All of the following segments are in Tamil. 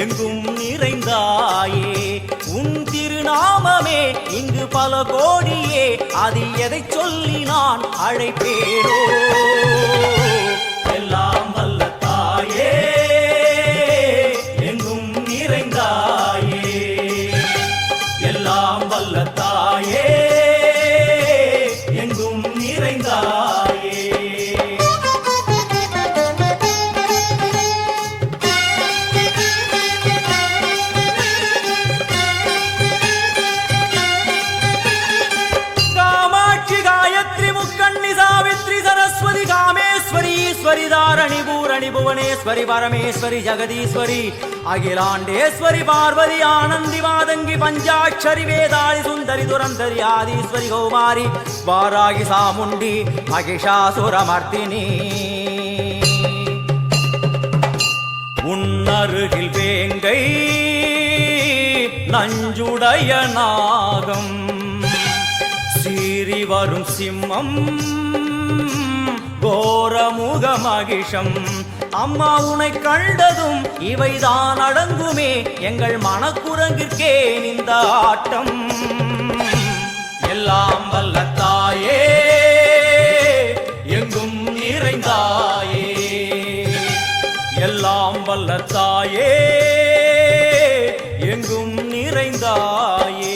எங்கும் நிறைந்தாயே உன் திருநாமமே இங்கு பல கோடியே அது எதை சொல்லி நான் அழைப்பேனோ எல்லாம் வல்ல தாயே எங்கும் நிறைந்தாயே எல்லாம் வல்ல தாயே எங்கும் நிறைந்தாயே कामेश्वरी दारणि पूरणि भुवनेश्वरी परमेश्वरी जगदीश्वरी अखिलांडेश्वरी पार्वती आनंदी मादंगी पंचाक्षरी वेदाली सुंदरी दुरंधरी आदीश्वरी कौमारी वारागी सामुंडी महिषासुरमर्दिनी उन्नरुगिल वेंगै नंजुडय नागम सीरी वरुम सिंहम கோரமுக மகிஷம் அம்மா உன்னை கண்டதும் இவைதான் அடங்குமே எங்கள் மனக்குரங்கிற்கே இந்த ஆட்டம் எல்லாம் வல்ல தாயே எங்கும் நிறைந்தாயே எல்லாம் வல்ல தாயே எங்கும் நிறைந்தாயே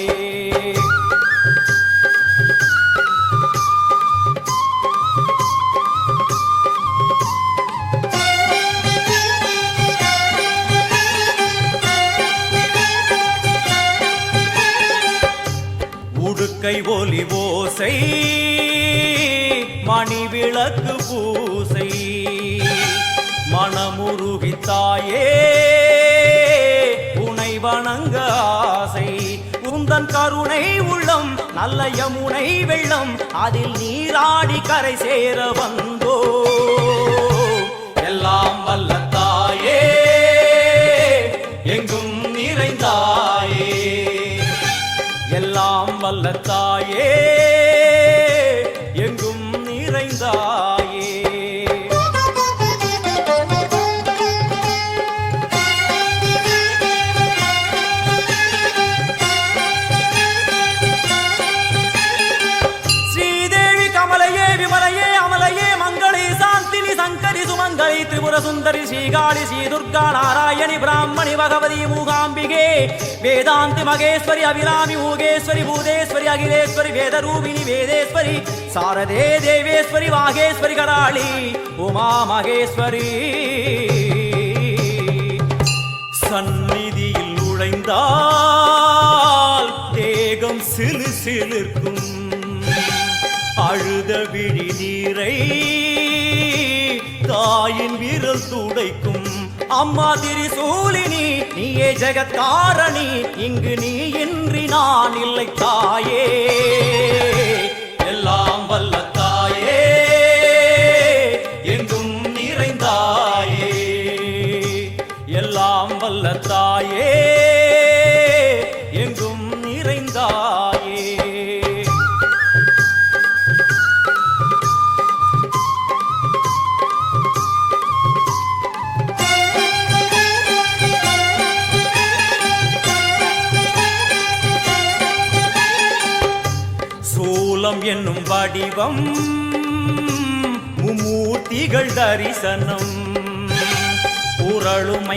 உடுக்கை ஒலி ஓசை மணி விளக்கு பூசை மனமுருகித்தாயே உனை வணங்க ஆசை உந்தன் கருணை உள்ளம் நல்ல யமுனை வெள்ளம் அதில் நீராடி கரை சேர வந்தோ எல்லாம் வல்ல தாயே எங்கும் நிறைந்தாயே எல்லாம் வல்ல தாயே எங்கும் நிறைந்தாயே ஸ்ரீதேவி கமலையே விமலையே அமலையே மங்களே சாந்தினி சங்கரி சுமங்கலி திரிபுர சுந்தரி ஸ்ரீகாளி ஸ்ரீ துர்கா நாராயணி பிராமணி பகவதி மூகாம்பிகே वेदांति मगेश्वरी अभिरामी ऊगेश्वरी भूदेश्वरी अखिलेश्वरी वेदरूपिणी वेदेश्वरी शारदे देवेश्वरी वागेश्वरी कराली उमा मगेश्वरी सन्निधिயில் நுழைந்தால் தேகம் சிலு சிலிர்க்கும் அழுத விழி நீரை தாயின் விரல் துடைக்கும் அம்மா திரிசூலினி நீயே ஜெகத்காரணி இங்கு நீ இன்றி நான் இல்லை தாயே எல்லாம் வல்ல தாயே எங்கும் நிறைந்தாயே எல்லாம் வல்ல தாயே எங்கும் நிறைந்தாயே சூலம் என்னும் வடிவம் மும்மூர்த்திகள் தரிசனம் உரளுமை